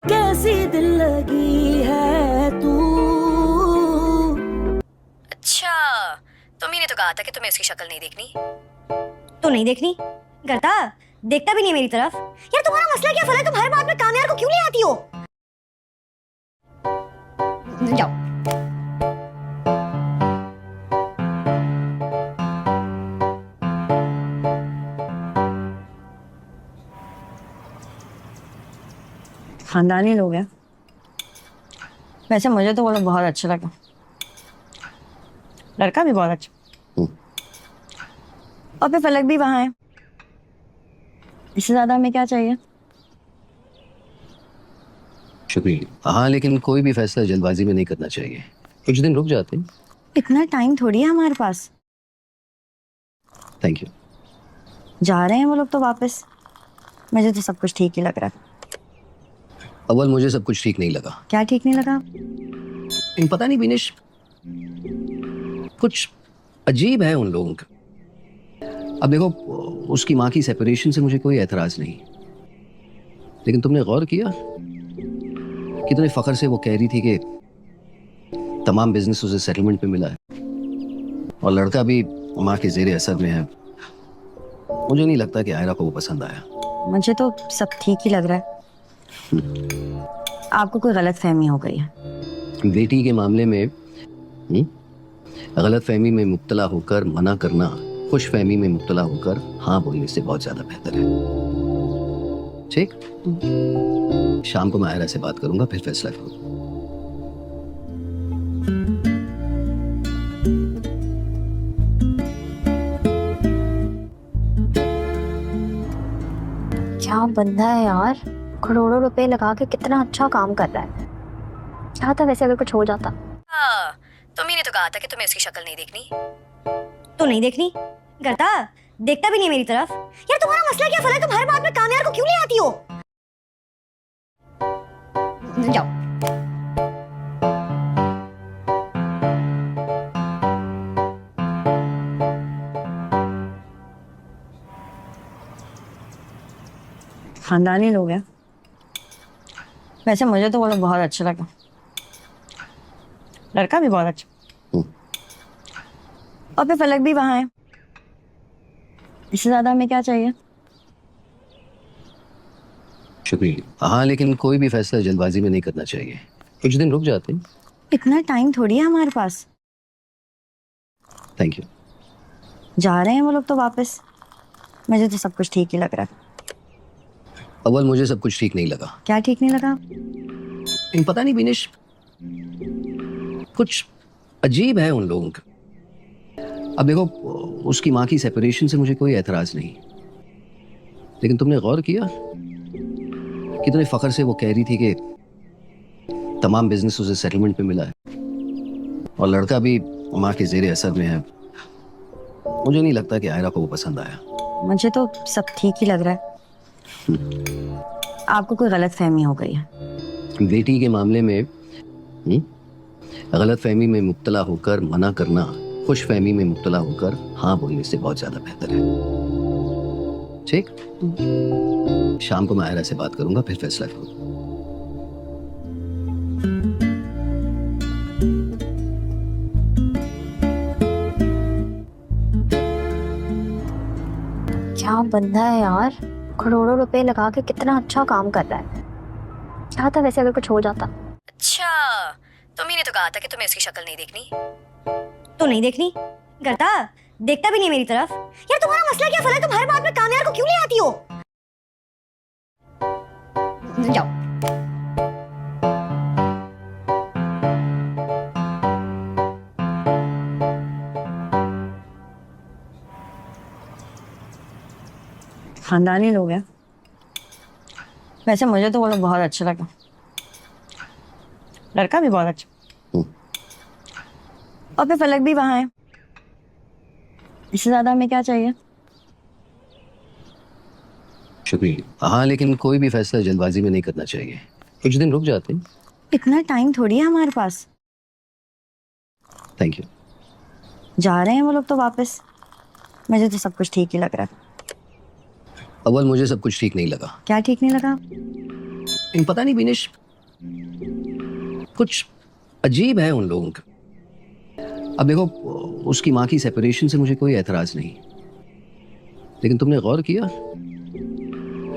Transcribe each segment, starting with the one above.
कैसी दिल लगी है तू। अच्छा, तुम ही ने तो कहा था कि तुम्हें इसकी शक्ल नहीं देखनी। तो नहीं देखनी करता, देखता भी नहीं मेरी तरफ। यार तुम्हारा मसला क्या फला, तुम हर बात में कामयार को क्यों ले आती हो? जाओ। खानदानी लोग हैं। वैसे मुझे तो वो लोग बहुत अच्छे लगे, लड़का भी बहुत अच्छा, और फिर फलक भी वहां है। इससे ज्यादा हमें क्या चाहिए? शुक्रिया। हाँ, लेकिन कोई भी फैसला जल्दबाजी में नहीं करना चाहिए। कुछ दिन रुक जाते हैं। इतना टाइम थोड़ी है हमारे पास। Thank you. जा रहे हैं वो लोग तो वापस। मुझे तो सब कुछ ठीक ही लग रहा है। अव्वल मुझे सब कुछ ठीक नहीं लगा। क्या ठीक नहीं लगा? पता नहीं विनेश, कुछ अजीब है उन लोगों का। अब देखो, उसकी माँ की सेपरेशन से मुझे कोई एतराज नहीं, लेकिन तुमने गौर किया कितने फख्र से वो कह रही थी कि तमाम बिजनेस उसे सेटलमेंट पे मिला है, और लड़का भी माँ के जेर असर में है। मुझे नहीं लगता कि आयरा को वो पसंद आया। मुझे तो सब ठीक ही लग रहा है। आपको कोई गलत फहमी हो गई है। बेटी के मामले में गलत फहमी में मुब्तला होकर मना करना खुश फहमी में मुब्तला होकर हाँ बोलने से बहुत ज्यादा बेहतर है। ठीक, शाम को मैं आयरा से बात करूंगा, फिर फैसला करूंगा। क्या बंदा है यार, करोड़ों रुपए लगा के कितना अच्छा काम कर रहा है। क्या था वैसे अगर कुछ हो जाता। हाँ, तुम ही ने तो कहा था कि तुम्हें इसकी शक्ल नहीं देखनी। तो नहीं देखनी करता, देखता भी नहीं मेरी तरफ। यार तुम्हारा मसला क्या फला, तुम हर बात में कामयार को क्यों ले आती हो? जाओ। खानदानी लोग हैं। वैसे मुझे तो वो लोग बहुत अच्छे लगे, लड़का भी बहुत अच्छा, और फिर फलक भी वहां है। इससे ज्यादा हमें क्या चाहिए? शुक्रिया। हाँ, लेकिन कोई भी फैसला जल्दबाजी में नहीं करना चाहिए। कुछ दिन रुक जाते हैं। इतना टाइम थोड़ी है हमारे पास। Thank you. जा रहे हैं वो लोग तो वापस। मुझे तो सब कुछ ठीक ही लग रहा है। अव्वल मुझे सब कुछ ठीक नहीं लगा। क्या ठीक नहीं लगा? पता नहीं विनेश, कुछ अजीब है उन लोगों का। अब देखो, उसकी माँ की सेपरेशन से मुझे कोई एतराज नहीं, लेकिन तुमने गौर किया कितने फख्र से वो कह रही थी कि तमाम बिजनेस उसे सेटलमेंट पे मिला है, और लड़का भी माँ के जेर असर में है। मुझे नहीं लगता कि आयरा को वो पसंद आया। मुझे तो सब ठीक ही लग रहा है। आपको कोई गलत फहमी हो गई है। बेटी के मामले में गलत फहमी में मुब्तला होकर मना करना खुश फहमी में मुब्तला होकर हाँ बोलने से बहुत ज्यादा बेहतर है। ठीक, शाम को मैं आयरा से बात करूंगा, फिर फैसला करूंगा। क्या बंदा है यार, करोड़ों रुपए लगा के कितना अच्छा काम कर रहा है। क्या था वैसे अगर कुछ हो जाता। अच्छा, तुम ही ने तो कहा था कि तुम्हें इसकी शक्ल नहीं देखनी। तो नहीं देखनी करता, देखता भी नहीं मेरी तरफ। यार तुम्हारा मसला क्या फला, तुम हर बात में कामयार को क्यों ले आती हो? जाओ। खानदानी लोग हैं। वैसे मुझे तो वो लोग बहुत अच्छे लगे, लड़का भी बहुत अच्छा, और फिर फलक भी वहां है। इससे ज्यादा हमें क्या चाहिए? शुक्रिया। हाँ, लेकिन कोई भी फैसला जल्दबाजी में नहीं करना चाहिए। कुछ दिन रुक जाते हैं। इतना टाइम थोड़ी है हमारे पास। Thank you. जा रहे हैं वो लोग तो वापस। मुझे तो सब कुछ ठीक ही लग रहा है। अव्वल मुझे सब कुछ ठीक नहीं लगा। क्या ठीक नहीं लगा? इन पता नहीं बिनिश, कुछ अजीब है उन लोगों का। अब देखो, उसकी माँ की सेपरेशन से मुझे कोई एतराज नहीं, लेकिन तुमने गौर किया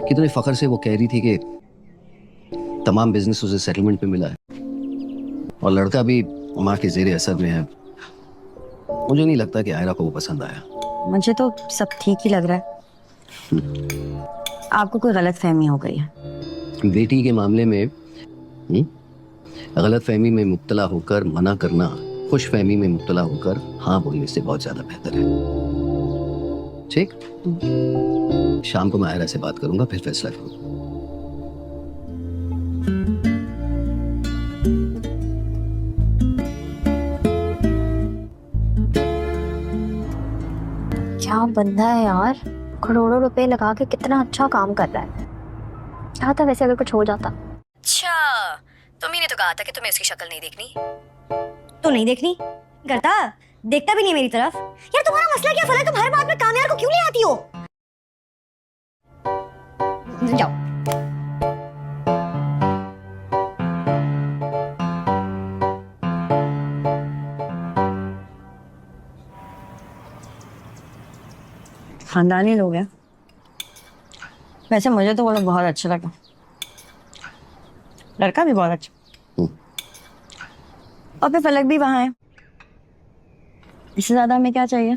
कितने फख्र से वो कह रही थी कि तमाम बिजनेस उसे सेटलमेंट पे मिला है और लड़का भी माँ के जेर असर में है। मुझे नहीं लगता कि आयरा को वो पसंद आया। मुझे तो सब ठीक ही लग रहा है। आपको कोई गलत फहमी हो गई है। बेटी के मामले में गलत फहमी में मुब्तला होकर मना करना खुश फहमी में मुब्तला होकर हाँ बोलने से बहुत ज्यादा बेहतर है। ठीक, शाम को मैं आयरा से बात करूंगा, फिर फैसला करूंगा। क्या बंदा है यार, करोड़ों रुपए लगा के कितना अच्छा काम कर रहा है। चाहता वैसे अगर कुछ हो जाता। अच्छा, तुम्ही ने तो कहा था कि तुम्हें उसकी शक्ल नहीं देखनी। तो नहीं देखनी करता, देखता भी नहीं मेरी तरफ। यार तुम्हारा मसला क्या फला, तुम हर बात में कामयाब को क्यों ले आती हो? जाओ। खानदानी लोग हैं। वैसे मुझे तो वो लोग बहुत अच्छे लगे, लड़का भी बहुत अच्छा, और फिर फलक भी वहां है। इससे ज्यादा हमें क्या चाहिए?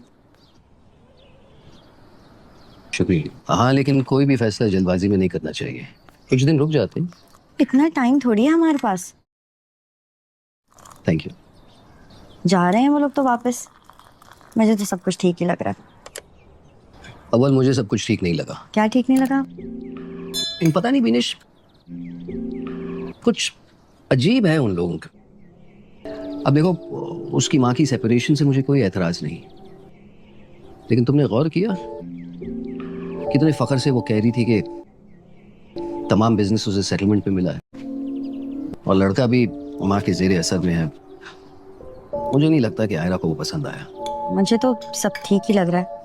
शुक्रिया। हाँ, लेकिन कोई भी फैसला जल्दबाजी में नहीं करना चाहिए, कुछ दिन रुक जाते हैं। इतना टाइम थोड़ी है हमारे पास। Thank you. जा रहे हैं वो लोग तो वापस। मुझे तो सब कुछ ठीक ही लग रहा है। अव्वल मुझे सब कुछ ठीक नहीं लगा। क्या ठीक नहीं लगा? इन पता नहीं बिनिश, कुछ अजीब है उन लोगों का। अब देखो, उसकी माँ की सेपरेशन से मुझे कोई एतराज नहीं, लेकिन तुमने गौर किया कितने फख्र से वो कह रही थी कि तमाम बिजनेस उसे सेटलमेंट पे मिला है और लड़का भी माँ के जेर असर में है। मुझे नहीं लगता कि आयरा को वो पसंद आया। मुझे तो सब ठीक ही लग रहा है।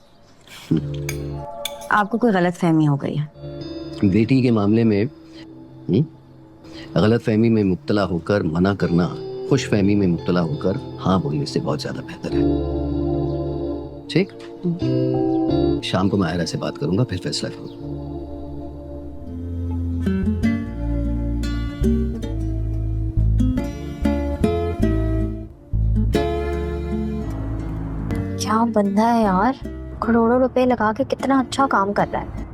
आपको कोई गलत फहमी हो गई है। बेटी के मामले में गलत फहमी में मुब्तला होकर मना करना खुश फहमी में मुब्तला होकर हाँ बोलने से बहुत ज्यादा बेहतर है। ठीक, शाम को मैं आयरा से बात करूंगा, फिर फैसला करूंगा। क्या बंदा है यार, करोड़ों रुपए लगा के कितना अच्छा काम कर रहा है।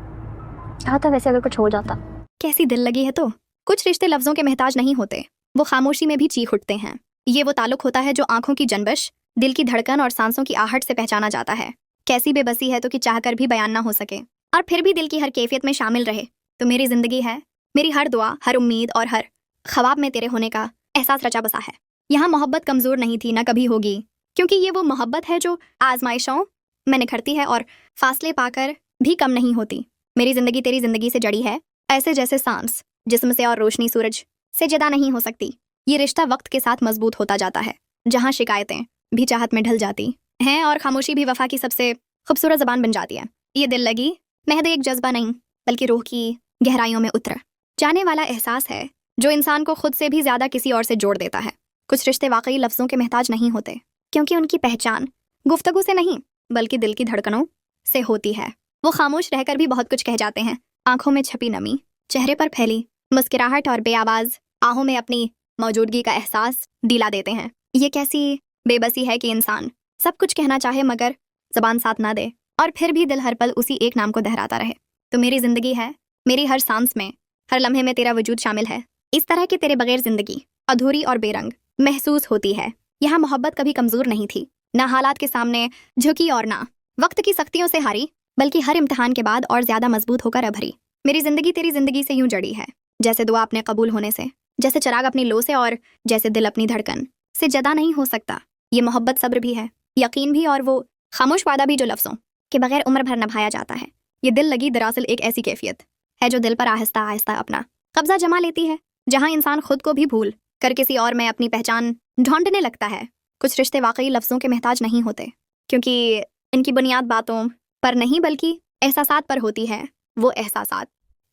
चाहता वैसे अगर कुछ हो जाता। कैसी दिल लगी है तो। कुछ रिश्ते लफ्जों के मोहताज नहीं होते, वो खामोशी में भी चीख उठते हैं। ये वो ताल्लुक होता है जो आंखों की जनबश, दिल की धड़कन और सांसों की आहट से पहचाना जाता है। कैसी बेबसी है तो कि चाहकर भी बयान ना हो सके, और फिर भी दिल की हर कैफियत में शामिल रहे। तो मेरी जिंदगी है, मेरी हर दुआ, हर उम्मीद और हर ख्वाब में तेरे होने का एहसास रचा बसा है। यहाँ मोहब्बत कमजोर नहीं थी, ना कभी होगी, क्योंकि ये वो मोहब्बत है जो आजमाइशों में निखरती है और फासले पाकर भी कम नहीं होती। मेरी जिंदगी तेरी जिंदगी से जड़ी है, ऐसे जैसे सांस जिस्म से और रोशनी सूरज से जुदा नहीं हो सकती। ये रिश्ता वक्त के साथ मजबूत होता जाता है, जहाँ शिकायतें भी चाहत में ढल जाती हैं और खामोशी भी वफा की सबसे खूबसूरत जबान बन जाती है। ये दिल लगी महज एक जज्बा नहीं, बल्कि रूह की गहराइयों में उतर जाने वाला एहसास है जो इंसान को खुद से भी ज्यादा किसी और से जोड़ देता है। कुछ रिश्ते वाकई लफ्जों के मोहताज नहीं होते, क्योंकि उनकी पहचान गुफ्तगू से नहीं बल्कि दिल की धड़कनों से होती है। वो खामोश रहकर भी बहुत कुछ कह जाते हैं। आंखों में छपी नमी, चेहरे पर फैली मुस्कुराहट और बेआवाज आहों में अपनी मौजूदगी का एहसास दिला देते हैं। ये कैसी बेबसी है कि इंसान सब कुछ कहना चाहे मगर जबान साथ ना दे, और फिर भी दिल हर पल उसी एक नाम को दोहराता रहे। तो मेरी जिंदगी है, मेरी हर सांस में, हर लम्हे में तेरा वजूद शामिल है। इस तरह के तेरे बगैर जिंदगी अधूरी और बेरंग महसूस होती है। यहाँ मोहब्बत कभी कमजोर नहीं थी, ना हालात के सामने झुकी और ना वक्त की सख्तियों से हारी, बल्कि हर इम्तिहान के बाद और ज्यादा मजबूत होकर अभरी। मेरी जिंदगी तेरी जिंदगी से यूं जड़ी है, जैसे दुआ अपने कबूल होने से, जैसे चिराग अपनी लो से, और जैसे दिल अपनी धड़कन से जदा नहीं हो सकता। ये मोहब्बत सब्र भी है, यकीन भी, और वो खामोश वादा भी जो लफ्जों के बगैर उम्र भर निभाया जाता है। ये दिल लगी दरअसल एक ऐसी कैफियत है जो दिल पर आहिस्ता आहिस्ता अपना कब्जा जमा लेती है, जहाँ इंसान खुद को भी भूल कर किसी और में अपनी पहचान ढूंढने लगता है। कुछ रिश्ते वाकई लफ्जों के मोहताज नहीं होते, क्योंकि इनकी बुनियाद बातों पर नहीं बल्कि एहसासात पर होती है। वो एहसासात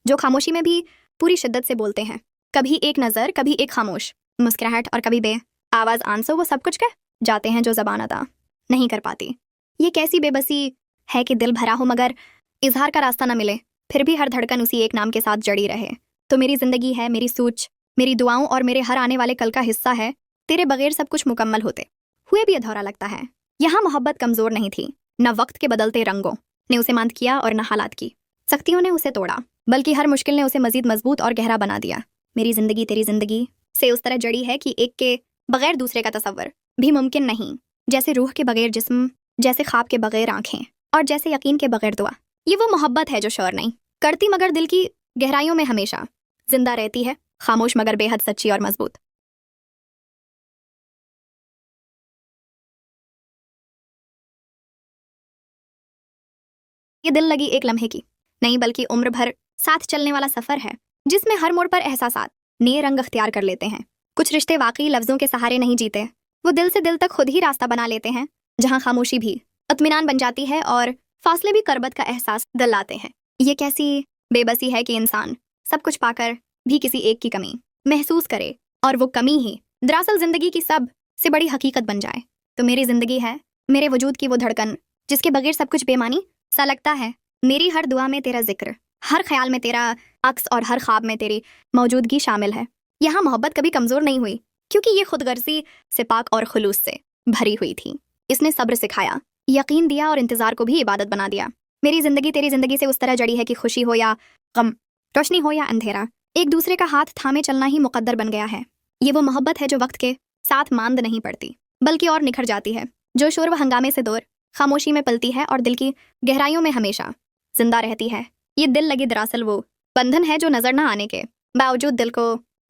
जो खामोशी में भी पूरी शिद्दत से बोलते हैं। कभी एक नजर, कभी एक खामोश मुस्कुराहट और कभी बे आवाज आंसू, वो सब कुछ कह जाते हैं जो जबान अदा नहीं कर पाती। ये कैसी बेबसी है कि दिल भरा हो मगर इजहार का रास्ता न मिले, फिर भी हर धड़कन उसी एक नाम के साथ जड़ी रहे। तो मेरी जिंदगी है, मेरी सोच, मेरी दुआओं और मेरे हर आने वाले कल का हिस्सा है। तेरे बगैर सब कुछ मुकम्मल होते हुए भी अधूरा लगता है। यहाँ मोहब्बत कमजोर नहीं थी, न वक्त के बदलते रंगों ने उसे मांद किया और न हालात की सख्तियों ने उसे तोड़ा, बल्कि हर मुश्किल ने उसे मजीद मजबूत और गहरा बना दिया। मेरी जिंदगी तेरी जिंदगी से उस तरह जड़ी है कि एक के बगैर दूसरे का तसव्वुर भी मुमकिन नहीं। जैसे रूह के बगैर जिस्म, जैसे ख्वाब के बगैर आंखें और जैसे यकीन के बगैर दुआ। ये वो मोहब्बत है जो शोर नहीं करती मगर दिल की गहराइयों में हमेशा जिंदा रहती है, खामोश मगर बेहद सच्ची और मजबूत। ये दिल लगी एक लम्हे की नहीं बल्कि उम्र भर साथ चलने वाला सफर है, जिसमें हर मोड़ पर एहसासात नए रंग अख्तियार कर लेते हैं। कुछ रिश्ते वाकई लफ्जों के सहारे नहीं जीते, वो दिल से दिल तक खुद ही रास्ता बना लेते हैं, जहां खामोशी भी इत्मीनान बन जाती है और फासले भी करबत का एहसास दिलाते हैं। ये कैसी बेबसी है कि इंसान सब कुछ पाकर भी किसी एक की कमी महसूस करे और वो कमी ही दरअसल जिंदगी की सब से बड़ी हकीकत बन जाए। तो मेरी जिंदगी है मेरे वजूद की वो धड़कन जिसके बगैर सब कुछ बेमानी सा लगता है। मेरी हर दुआ में तेरा जिक्र, हर ख्याल में तेरा अक्स और हर ख्वाब में तेरी मौजूदगी शामिल है। यहाँ मोहब्बत कभी कमजोर नहीं हुई क्योंकि ये खुदगर्जी से पाक और खुलूस से भरी हुई थी। इसने सब्र सिखाया, यकीन दिया और इंतजार को भी इबादत बना दिया। मेरी जिंदगी तेरी जिंदगी से उस तरह जड़ी है कि खुशी हो या गम, रोशनी हो या अंधेरा, एक दूसरे का हाथ थामे चलना ही मुकद्दर बन गया है। ये वो मोहब्बत है जो वक्त के साथ मांद नहीं पड़ती बल्कि और निखर जाती है, जो शोर व हंगामे से दूर खामोशी में पलती है और दिल की गहराइयों में हमेशा जिंदा रहती है। ये दिल लगी दरअसल वो बंधन है जो नजर ना आने के बावजूद दिल को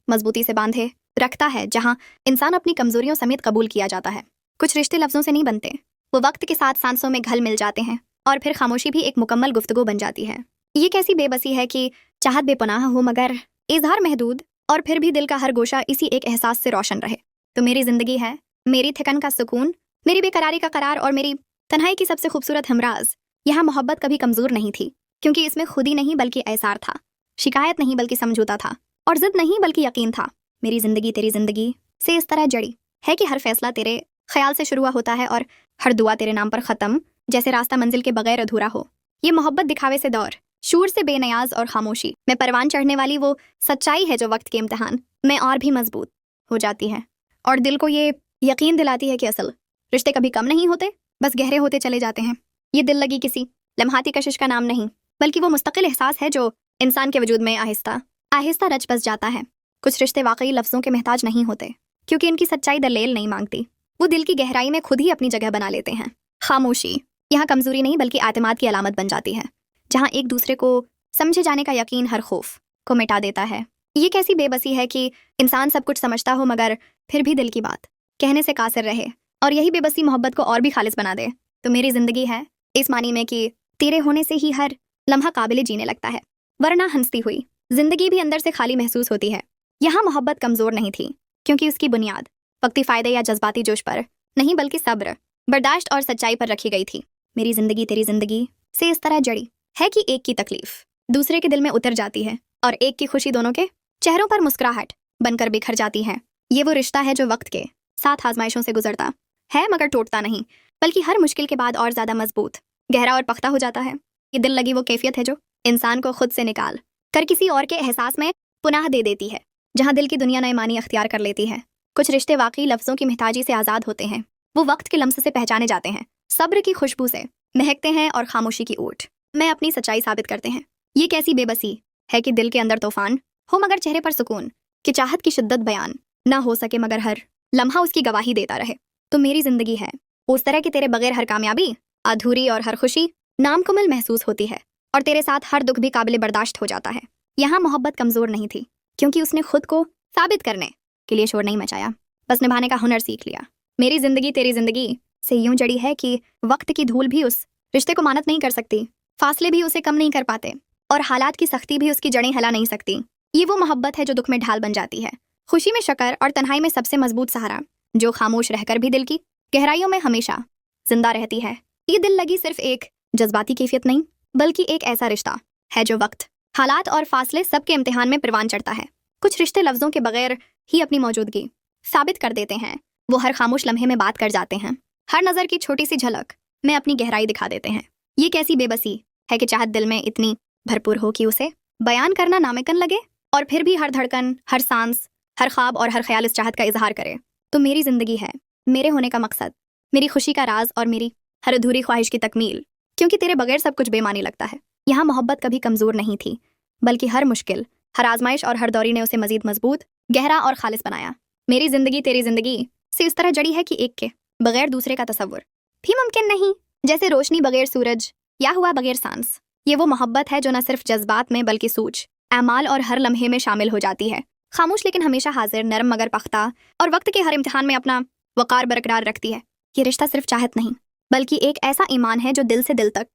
मजबूती से बांधे रखता है, जहाँ इंसान अपनी कमजोरियों समेत कबूल किया जाता है। कुछ रिश्ते लफ्जों से नहीं बनते, वो वक्त के साथ सांसों में घल मिल जाते हैं और फिर खामोशी भी एक मुकम्मल गुफ्तगू बन जाती है। ये कैसी बेबसी है कि चाहत बेपनाह हो मगर इजहार महदूद, और फिर भी दिल का हर गोशा इसी एक एहसास से रोशन रहे। तो मेरी जिंदगी है मेरी थकन का सुकून, मेरी बेकरारी का करार और मेरी तन्हाई की सबसे खूबसूरत हमराज। यहाँ मोहब्बत कभी कमजोर नहीं थी क्योंकि इसमें खुदी नहीं बल्कि एसार था, शिकायत नहीं बल्कि समझौता था और जिद नहीं बल्कि यकीन था। मेरी जिंदगी तेरी जिंदगी से इस तरह जड़ी है कि हर फैसला तेरे ख्याल से शुरू होता है और हर दुआ तेरे नाम पर खत्म, जैसे रास्ता मंजिल के बगैर अधूरा हो। ये मोहब्बत दिखावे से दौर, शूर से बेनियाज और खामोशी में परवान चढ़ने वाली वो सच्चाई है जो वक्त के इम्तिहान में और भी मजबूत हो जाती है और दिल को ये यकीन दिलाती है कि असल रिश्ते कभी कम नहीं होते, बस गहरे होते चले जाते हैं। ये दिल लगी किसी लम्हाती कशिश का नाम नहीं बल्कि वो मुस्तकिल एहसास है जो इंसान के वजूद में आहिस्ता आहिस्ता रच बस जाता है। कुछ रिश्ते वाकई लफ्जों के मोहताज नहीं होते क्योंकि इनकी सच्चाई दलेल नहीं मांगती, वो दिल की गहराई में खुद ही अपनी जगह बना लेते हैं। खामोशी यहाँ कमजोरी नहीं बल्कि आतिमाद की अलामत बन जाती है, जहाँ एक दूसरे को समझे जाने का यकीन हर खौफ को मिटा देता है। ये कैसी बेबसी है कि इंसान सब कुछ समझता हो मगर फिर भी दिल की बात कहने से कासिर रहे, और यही बेबसी मोहब्बत को और भी खालिस बना दे। तो मेरी जिंदगी है इस मानी में कि तेरे होने से ही हर लम्हा काबिल जीने लगता है, वरना हंसती हुई जिंदगी भी अंदर से खाली महसूस होती है। यहाँ मोहब्बत कमजोर नहीं थी क्योंकि उसकी बुनियाद वक्ती फायदे या जज्बाती जोश पर नहीं बल्कि सब्र, बर्दाश्त और सच्चाई पर रखी गई थी। मेरी जिंदगी तेरी जिंदगी से इस तरह जड़ी है कि एक की तकलीफ दूसरे के दिल में उतर जाती है और एक की खुशी दोनों के चेहरों पर मुस्कुराहट बनकर बिखर जाती है। ये वो रिश्ता है जो वक्त के साथ आजमाइशों से गुजरता है मगर टूटता नहीं, बल्कि हर मुश्किल के बाद और ज्यादा मजबूत, गहरा और पख्ता हो जाता है। ये दिल लगी वो कैफियत है जो इंसान को खुद से निकाल कर किसी और के एहसास में पुनः दे देती है, जहाँ दिल की दुनिया नए मानी अख्तियार कर लेती है। कुछ रिश्ते वाकई लफ्जों की महताजी से आज़ाद होते हैं, वो वक्त के लम्स से पहचाने जाते हैं, सब्र की खुशबू से महकते हैं और खामोशी की ऊँट में अपनी सच्चाई साबित करते हैं। ये कैसी बेबसी है कि दिल के अंदर तूफान हो मगर चेहरे पर सुकून, कि चाहत की शिद्दत बयान ना हो सके मगर हर लम्हा उसकी गवाही देता रहे। तो मेरी जिंदगी है उस तरह कि तेरे बगैर हर कामयाबी अधूरी और हर खुशी नामुकम्मल महसूस होती है, और तेरे साथ हर दुख भी काबिल बर्दाश्त हो जाता है। यहाँ मोहब्बत कमजोर नहीं थी क्योंकि उसने खुद को साबित करने के लिए शोर नहीं मचाया, बस निभाने का हुनर सीख लिया। मेरी जिंदगी तेरी जिंदगी से यूं जड़ी है कि वक्त की धूल भी उस रिश्ते को मानत नहीं कर सकती, फासले भी उसे कम नहीं कर पाते और हालात की सख्ती भी उसकी जड़ें हिला नहीं सकती। ये वो मोहब्बत है जो दुख में ढाल बन जाती है, खुशी में शकर और तन्हाई में सबसे मजबूत सहारा, जो खामोश रहकर भी दिल की गहराइयों में हमेशा जिंदा रहती है। ये दिल लगी सिर्फ एक जज्बाती कैफियत नहीं बल्कि एक ऐसा रिश्ता है जो वक्त, हालात और फासले सबके इम्तिहान में परवान चढ़ता है। कुछ रिश्ते लफ्जों के बगैर ही अपनी मौजूदगी साबित कर देते हैं। वो हर खामोश लम्हे में बात कर जाते हैं, हर नज़र की छोटी सी झलक में अपनी गहराई दिखा देते हैं। ये कैसी बेबसी है कि चाहत दिल में इतनी भरपूर हो कि उसे बयान करना नामुमकिन लगे, और फिर भी हर धड़कन, हर सांस, हर ख्वाब और हर ख्याल इस चाहत का इजहार करे। तो मेरी ज़िंदगी है, मेरे होने का मकसद, मेरी खुशी का राज और मेरी हर अधूरी ख्वाहिश की तकमील, क्योंकि तेरे बगैर सब कुछ बेमानी लगता है। यहाँ मोहब्बत कभी कमज़ोर नहीं थी, बल्कि हर मुश्किल, हर आजमाइश और हर दौरी ने उसे मजीद मजबूत, गहरा और खालिस बनाया। मेरी ज़िंदगी तेरी ज़िंदगी से इस तरह जड़ी है कि एक के बगैर दूसरे का तसव्वुर भी मुमकिन नहीं, जैसे रोशनी बगैर सूरज या हवा बगैर सांस। ये वो मोहब्बत है जो न सिर्फ जज्बात में बल्कि सूझ, अमाल और हर लम्हे में शामिल हो जाती है। खामोश लेकिन हमेशा हाजिर, नरम मगर पख्ता, और वक्त के हर इम्तिहान में अपना वक़ार बरकरार रखती है। ये रिश्ता सिर्फ चाहत नहीं, बल्कि एक ऐसा ईमान है जो दिल से दिल तक,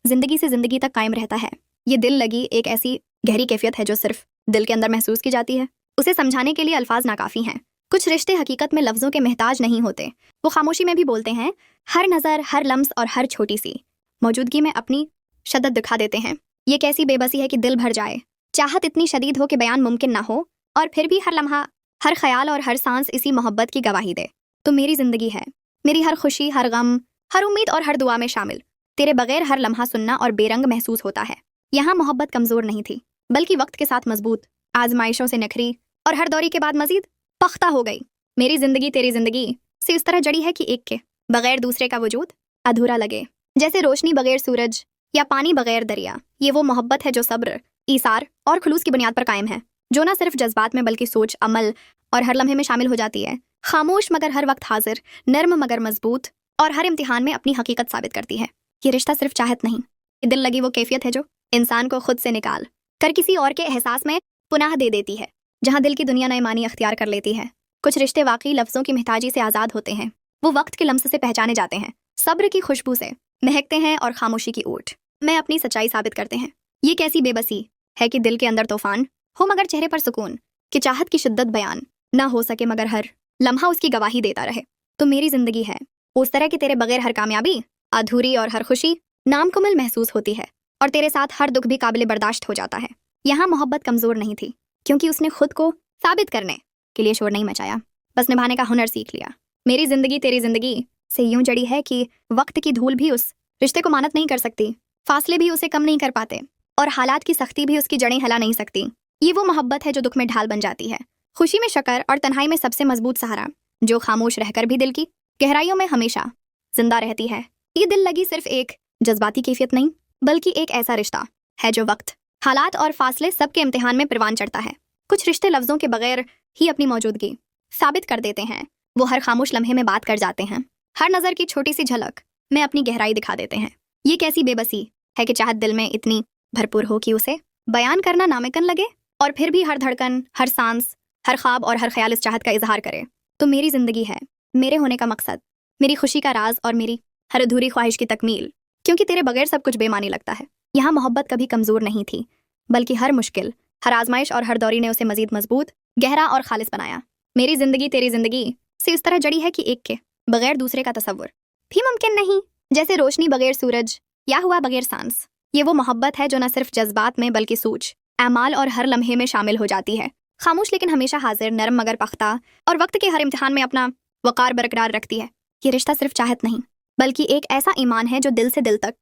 ज़िंदगी से ज़िंदगी तक कायम रहता है। ये दिल लगी एक ऐसी गहरी कैफियत है जो सिर्फ दिल के अंदर महसूस की जाती है। उसे समझाने के लिए अल्फाज नाकाफ़ी हैं। कुछ रिश्ते हकीकत में लफ्ज़ों के मोहताज नहीं होते, वो खामोशी में भी बोलते हैं। हर नज़र, हर लम्स और हर छोटी सी मौजूदगी में अपनी शद्दत दिखा देते हैं। ये कैसी बेबसी है कि दिल भर जाए, चाहत इतनी शदीद हो कि बयान मुमकिन ना हो, और फिर भी हर लम्हा, हर ख्याल और हर सांस इसी मोहब्बत की गवाही दे। तो मेरी ज़िंदगी है, मेरी हर खुशी, हर गम, हर उम्मीद और हर दुआ में शामिल। तेरे बगैर हर लम्हा सुन्ना और बेरंग महसूस होता है। यहाँ मोहब्बत कमज़ोर नहीं थी, बल्कि वक्त के साथ मजबूत, आजमाइशों से नखरी और हर दौरी के बाद मजीद पख्ता हो गई। मेरी ज़िंदगी तेरी ज़िंदगी से इस तरह जड़ी है कि एक के बगैर दूसरे का वजूद अधूरा लगे, जैसे रोशनी बगैर सूरज या पानी बगैर दरिया। ये वो मोहब्बत है जो सब्र, ईसार और खुलूस की बुनियाद पर कायम है, जो ना सिर्फ जज्बात में बल्कि सोच, अमल और हर लम्हे में शामिल हो जाती है। खामोश मगर हर वक्त हाजिर, नर्म मगर मजबूत, और हर इम्तिहान में अपनी हकीकत साबित करती है। ये रिश्ता सिर्फ चाहत नहीं, ये दिल लगी वो कैफियत है जो इंसान को खुद से निकाल कर किसी और के एहसास में पुनः दे देती है, जहाँ दिल की दुनिया नए मानी अख्तियार कर लेती है। कुछ रिश्ते वाकई लफ्ज़ों की मोहताजी से आज़ाद होते हैं। वो वक्त के लम्स से पहचाने जाते हैं, सब्र की खुशबू से महकते हैं और खामोशी की ऊँट में अपनी सच्चाई साबित करते हैं। ये कैसी बेबसी है कि दिल के अंदर तूफान हो मगर चेहरे पर सुकून, कि चाहत की शिद्दत बयान ना हो सके मगर हर लम्हा उसकी गवाही देता रहे। तो मेरी ज़िंदगी है उस तरह कि तेरे बगैर हर कामयाबी अधूरी और हर खुशी नामुकम्मल महसूस होती है, और तेरे साथ हर दुख भी काबिल बर्दाश्त हो जाता है। यहाँ मोहब्बत कमज़ोर नहीं थी, क्योंकि उसने खुद को साबित करने के लिए शोर नहीं मचाया, बस निभाने का हुनर सीख लिया। मेरी ज़िंदगी तेरी ज़िंदगी से यूं जड़ी है कि वक्त की धूल भी उस रिश्ते को मानत नहीं कर सकती, फासले भी उसे कम नहीं कर पाते, और हालात की सख्ती भी उसकी जड़ें हिला नहीं सकती। ये वो मोहब्बत है जो दुख में ढाल बन जाती है, खुशी में शकर और तन्हाई में सबसे मजबूत सहारा, जो खामोश रहकर भी दिल की गहराइयों में हमेशा जिंदा रहती है। ये दिल लगी सिर्फ एक जज्बाती कैफियत नहीं, बल्कि एक ऐसा रिश्ता है जो वक्त, हालात और फासले सबके इम्तिहान में परवान चढ़ता है। कुछ रिश्ते लफ्ज़ों के बगैर ही अपनी मौजूदगी साबित कर देते हैं। वो हर खामोश लम्हे में बात कर जाते हैं, हर नज़र की छोटी सी झलक में अपनी गहराई दिखा देते हैं। ये कैसी बेबसी है कि चाहत दिल में इतनी भरपूर हो कि उसे बयान करना नामुमकिन लगे, और फिर भी हर धड़कन, हर सांस, हर ख्वाब और हर ख्याल इस चाहत का इजहार करे। तो मेरी ज़िंदगी है, मेरे होने का मकसद, मेरी खुशी का राज और मेरी हर अधूरी ख्वाहिश की तकमील, क्योंकि तेरे बगैर सब कुछ बेमानी लगता है। यहाँ मोहब्बत कभी कमज़ोर नहीं थी, बल्कि हर मुश्किल, हर आजमाइश और हर दौरी ने उसे मजीद मजबूत, गहरा और खालिस बनाया। मेरी ज़िंदगी तेरी ज़िंदगी से इस तरह जड़ी है कि एक के बगैर दूसरे का तसव्वुर भी मुमकिन नहीं, जैसे रोशनी बगैर सूरज या हवा बगैर सांस। ये वो मोहब्बत है जो न सिर्फ जज्बात में बल्कि सूझ, अमाल और हर लम्हे में शामिल हो जाती है। खामोश लेकिन हमेशा हाजिर, नरम मगर पख्ता, और वक्त के हर इम्तिहान में अपना वक़ार बरकरार रखती है। ये रिश्ता सिर्फ चाहत नहीं, बल्कि एक ऐसा ईमान है जो दिल से दिल तक,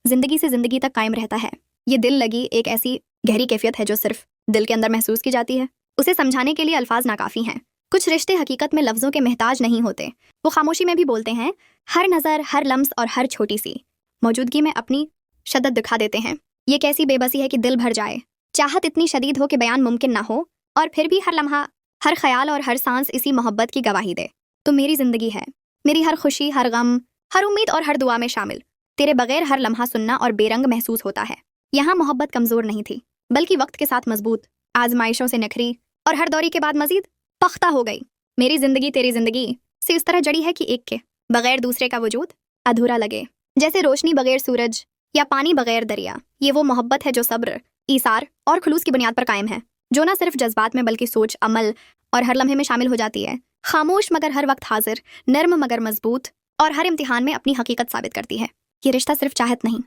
ज़िंदगी से ज़िंदगी तक कायम रहता है। ये दिल लगी एक ऐसी गहरी कैफियत है जो सिर्फ दिल के अंदर महसूस की जाती है। उसे समझाने के लिए अल्फाज नाकाफ़ी हैं। कुछ रिश्ते हकीकत में लफ्ज़ों के मोहताज नहीं होते, वो खामोशी में भी बोलते हैं। हर नज़र, हर लम्स और हर छोटी सी मौजूदगी में अपनी शद्दत दिखा देते हैं। ये कैसी बेबसी है कि दिल भर जाए, चाहत इतनी शदीद हो कि बयान मुमकिन ना हो, और फिर भी हर लम्हा, हर ख्याल और हर सांस इसी मोहब्बत की गवाही दे। तो मेरी ज़िंदगी है, मेरी हर खुशी, हर गम, हर उम्मीद और हर दुआ में शामिल। तेरे बगैर हर लम्हा सुन्ना और बेरंग महसूस होता है। यहाँ मोहब्बत कमज़ोर नहीं थी, बल्कि वक्त के साथ मजबूत, आजमाइशों से नखरी और हर दौरी के बाद मजीद पख्ता हो गई। मेरी ज़िंदगी तेरी ज़िंदगी से इस तरह जड़ी है कि एक के बगैर दूसरे का वजूद अधूरा लगे, जैसे रोशनी बगैर सूरज या पानी बगैर दरिया। ये वो मोहब्बत है जो सब्र, ईसार और खुलूस की बुनियाद पर कायम है, जो ना सिर्फ जज्बात में बल्कि सोच, अमल और हर लम्हे में शामिल हो जाती है। खामोश मगर हर वक्त हाजिर, नर्म मगर मजबूत, और हर इम्तिहान में अपनी हकीकत साबित करती है। ये रिश्ता सिर्फ चाहत नहीं,